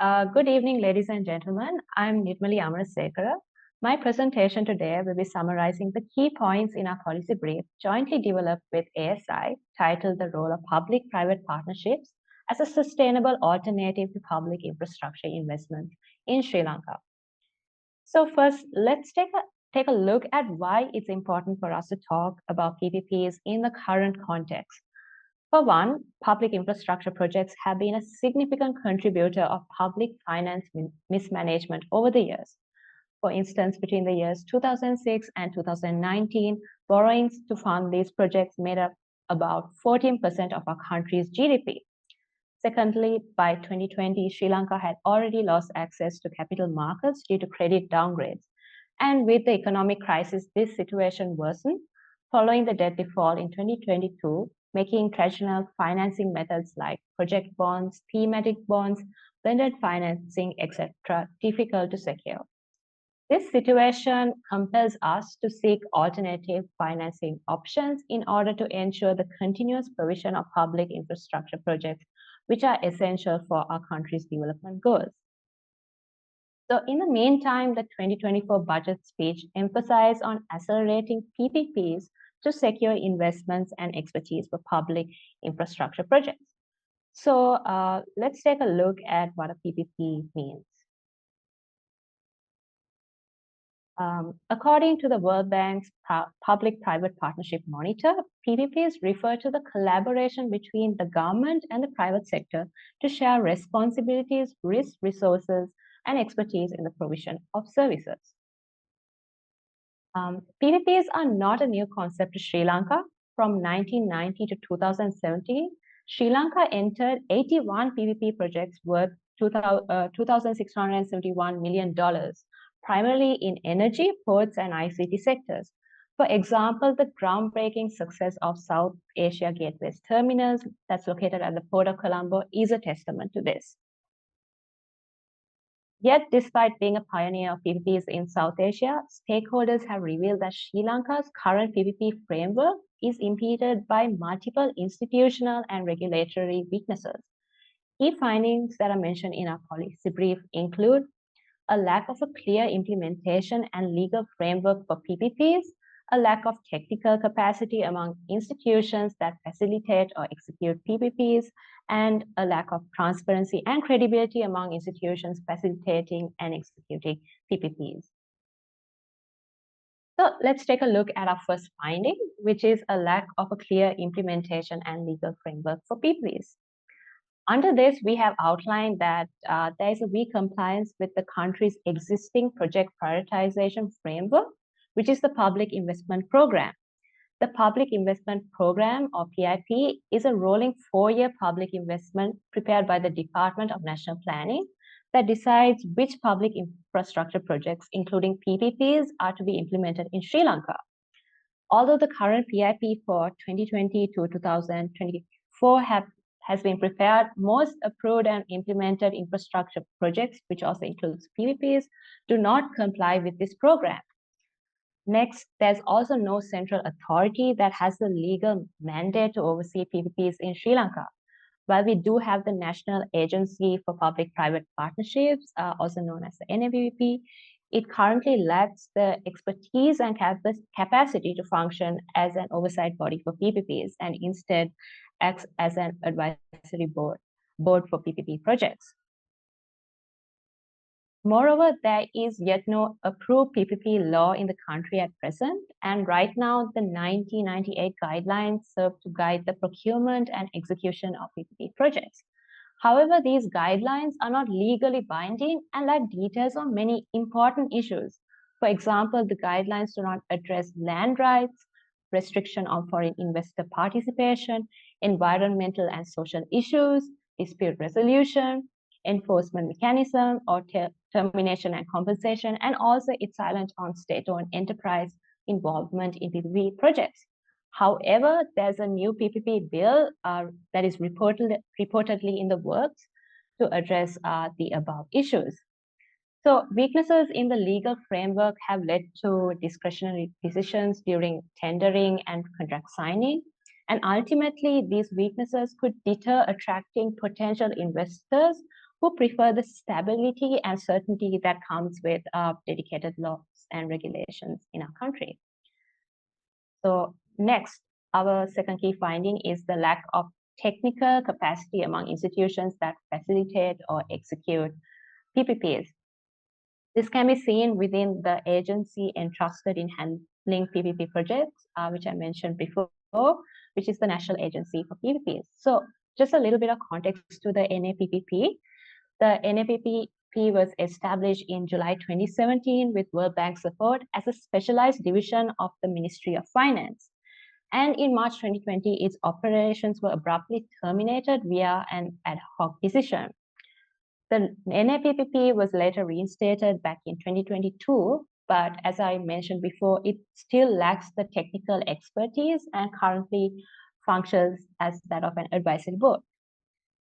Good evening, ladies and gentlemen. I'm Nirmali Ameresekere. My presentation today will be summarizing the key points in our policy brief jointly developed with ASI titled The Role of Public-Private Partnerships as a Sustainable Alternative to Public Infrastructure Investments in Sri Lanka. So first, let's take a look at why it's important for us to talk about PPPs in the current context. For one, public infrastructure projects have been a significant contributor of public finance mismanagement over the years. For instance, between the years 2006 and 2019, borrowings to fund these projects made up about 14% of our country's GDP. Secondly, by 2020, Sri Lanka had already lost access to capital markets due to credit downgrades. And with the economic crisis, this situation worsened following the debt default in 2022, making traditional financing methods like project bonds, thematic bonds, blended financing, etc., difficult to secure. This situation compels us to seek alternative financing options in order to ensure the continuous provision of public infrastructure projects, which are essential for our country's development goals. So in the meantime, the 2024 budget speech emphasized on accelerating PPPs to secure investments and expertise for public infrastructure projects. So let's take a look at what a PPP means. According to the World Bank's Public-Private Partnership Monitor, PPPs refer to the collaboration between the government and the private sector to share responsibilities, risks, resources, and expertise in the provision of services. PPPs are not a new concept to Sri Lanka. From 1990 to 2017, Sri Lanka entered 81 PPP projects worth $2,671 million, primarily in energy, ports, and ICT sectors. For example, the groundbreaking success of South Asia Gateway's terminals that's located at the Port of Colombo is a testament to this. Yet, despite being a pioneer of PPPs in South Asia, stakeholders have revealed that Sri Lanka's current PPP framework is impeded by multiple institutional and regulatory weaknesses. Key findings that are mentioned in our policy brief include a lack of a clear implementation and legal framework for PPPs, a lack of technical capacity among institutions that facilitate or execute PPPs, and a lack of transparency and credibility among institutions facilitating and executing PPPs. So let's take a look at our first finding, which is a lack of a clear implementation and legal framework for PPPs. Under this, we have outlined that there is a weak compliance with the country's existing project prioritization framework, which is the Public Investment Program. The Public Investment Program, or PIP, is a rolling 4-year public investment prepared by the Department of National Planning that decides which public infrastructure projects, including PPPs, are to be implemented in Sri Lanka. Although the current PIP for 2020 to 2024 has been prepared, most approved and implemented infrastructure projects, which also includes PPPs, do not comply with this program. Next, there's also no central authority that has the legal mandate to oversee PPPs in Sri Lanka. While we do have the National Agency for Public-Private Partnerships, also known as the NAPP, it currently lacks the expertise and capacity to function as an oversight body for PPPs and instead acts as an advisory board for PPP projects. Moreover, there is yet no approved PPP law in the country at present, and right now the 1998 guidelines serve to guide the procurement and execution of PPP projects. However, these guidelines are not legally binding and lack details on many important issues. For example, the guidelines do not address land rights, restriction on foreign investor participation, environmental and social issues, dispute resolution, enforcement mechanism, or termination and compensation, and also it's silent on state-owned enterprise involvement in PPP projects. However, there's a new PPP bill that is reportedly in the works to address the above issues. So weaknesses in the legal framework have led to discretionary decisions during tendering and contract signing. And ultimately, these weaknesses could deter attracting potential investors who prefer the stability and certainty that comes with dedicated laws and regulations in our country. So next, our second key finding is the lack of technical capacity among institutions that facilitate or execute PPPs. This can be seen within the agency entrusted in handling PPP projects, which I mentioned before, which is the National Agency for PPPs. So just a little bit of context to the NAPPP. The NAPPP was established in July 2017 with World Bank support as a specialized division of the Ministry of Finance. And in March 2020, its operations were abruptly terminated via an ad hoc decision. The NAPPP was later reinstated back in 2022, but as I mentioned before, it still lacks the technical expertise and currently functions as that of an advisory board.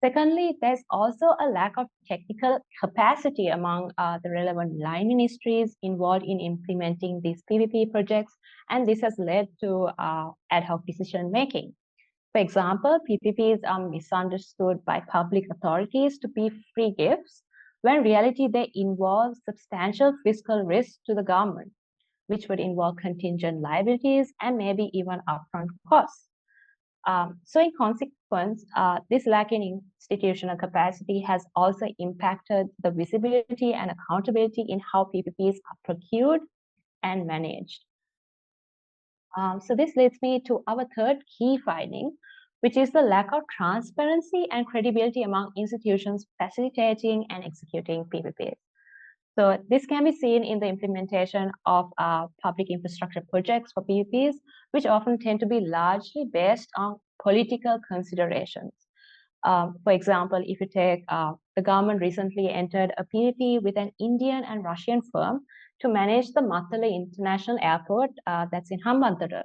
Secondly, there's also a lack of technical capacity among the relevant line ministries involved in implementing these PPP projects, and this has led to ad hoc decision making. For example, PPPs are misunderstood by public authorities to be free gifts, when in reality they involve substantial fiscal risk to the government, which would involve contingent liabilities and maybe even upfront costs. So in consequence, this lack in institutional capacity has also impacted the visibility and accountability in how PPPs are procured and managed. So this leads me to our third key finding, which is the lack of transparency and credibility among institutions facilitating and executing PPPs. So this can be seen in the implementation of public infrastructure projects for PPPs, which often tend to be largely based on political considerations. For example, if you take the government recently entered a PPP with an Indian and Russian firm to manage the Matale International Airport that's in Hambantota.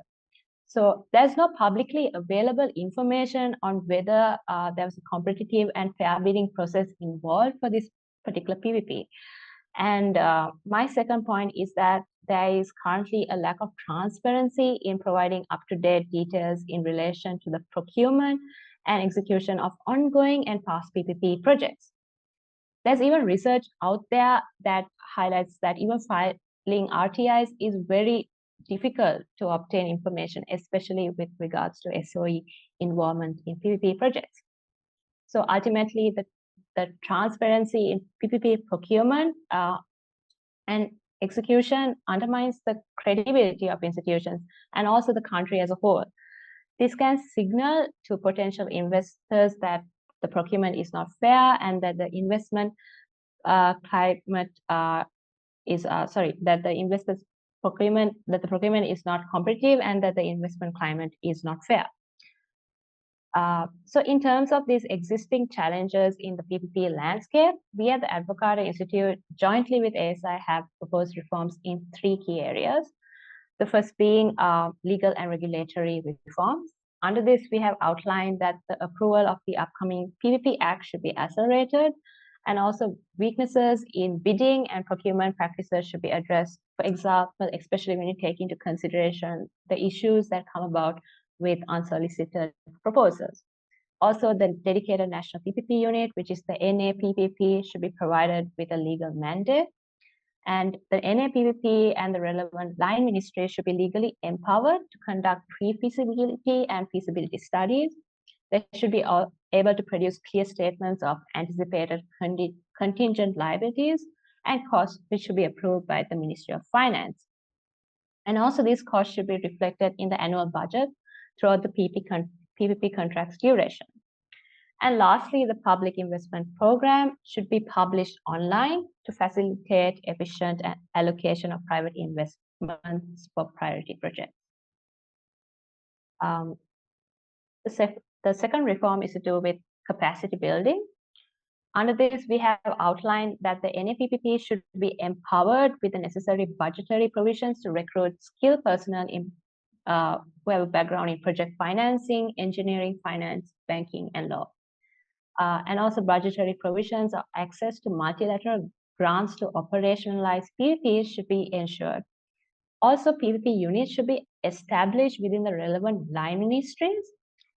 So there's no publicly available information on whether there was a competitive and fair bidding process involved for this particular PPP. And my second point is that there is currently a lack of transparency in providing up-to-date details in relation to the procurement and execution of ongoing and past PPP projects. There's even research out there that highlights that even filing RTIs is very difficult to obtain information, especially with regards to SOE involvement in PPP projects. So ultimately, the transparency in PPP procurement and execution undermines the credibility of institutions and also the country as a whole. This can signal to potential investors that the procurement is not fair and that the investment climate is that the procurement is not competitive and that the investment climate is not fair. So in terms of these existing challenges in the PPP landscape, we at the Advocata Institute, jointly with ASI, have proposed reforms in three key areas. The first being legal and regulatory reforms. Under this, we have outlined that the approval of the upcoming PPP Act should be accelerated, and also weaknesses in bidding and procurement practices should be addressed. For example, especially when you take into consideration the issues that come about with unsolicited proposals. Also, the dedicated national PPP unit, which is the NAPPP, should be provided with a legal mandate. And the NAPPP and the relevant line ministry should be legally empowered to conduct pre-feasibility and feasibility studies. They should be able to produce clear statements of anticipated contingent liabilities and costs, which should be approved by the Ministry of Finance. And also these costs should be reflected in the annual budget throughout the PPP contract's duration. And lastly, the public investment program should be published online to facilitate efficient allocation of private investments for priority projects. The second reform is to do with capacity building. Under this, we have outlined that the NAPPP should be empowered with the necessary budgetary provisions to recruit skilled personnel who have a background in project financing, engineering, finance, banking, and law. And also budgetary provisions of access to multilateral grants to operationalize PPPs should be ensured. Also, PPP units should be established within the relevant line ministries,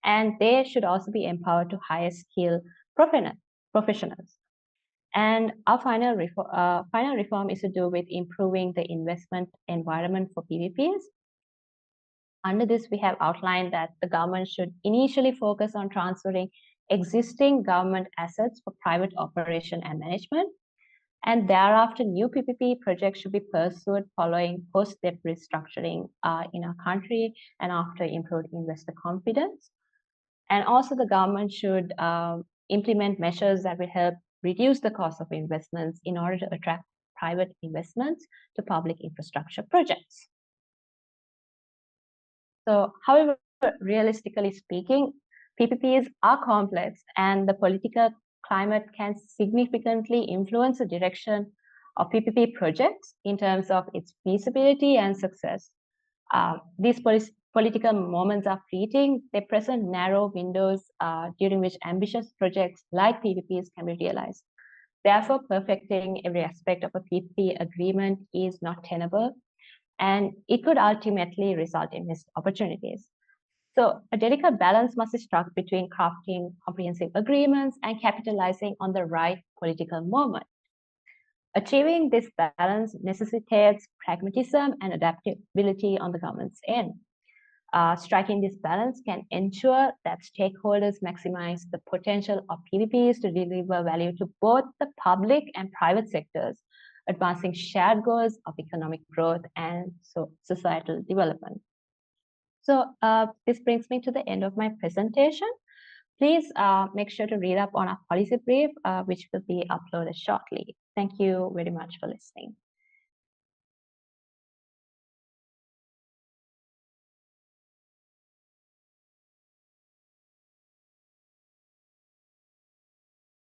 and they should also be empowered to hire skilled professionals. And our final reform is to do with improving the investment environment for PPPs. Under this, we have outlined that the government should initially focus on transferring existing government assets for private operation and management. And thereafter, new PPP projects should be pursued following post-debt restructuring in our country and after improved investor confidence. And also the government should implement measures that will help reduce the cost of investments in order to attract private investments to public infrastructure projects. So, however, realistically speaking, PPPs are complex and the political climate can significantly influence the direction of PPP projects in terms of its feasibility and success. These political moments are fleeting. They present narrow windows during which ambitious projects like PPPs can be realized. Therefore, perfecting every aspect of a PPP agreement is not tenable, and it could ultimately result in missed opportunities. So a delicate balance must be struck between crafting comprehensive agreements and capitalizing on the right political moment. Achieving this balance necessitates pragmatism and adaptability on the government's end. Striking this balance can ensure that stakeholders maximize the potential of PPPs to deliver value to both the public and private sectors, advancing shared goals of economic growth and societal development. So this brings me to the end of my presentation. Please make sure to read up on our policy brief, which will be uploaded shortly. Thank you very much for listening.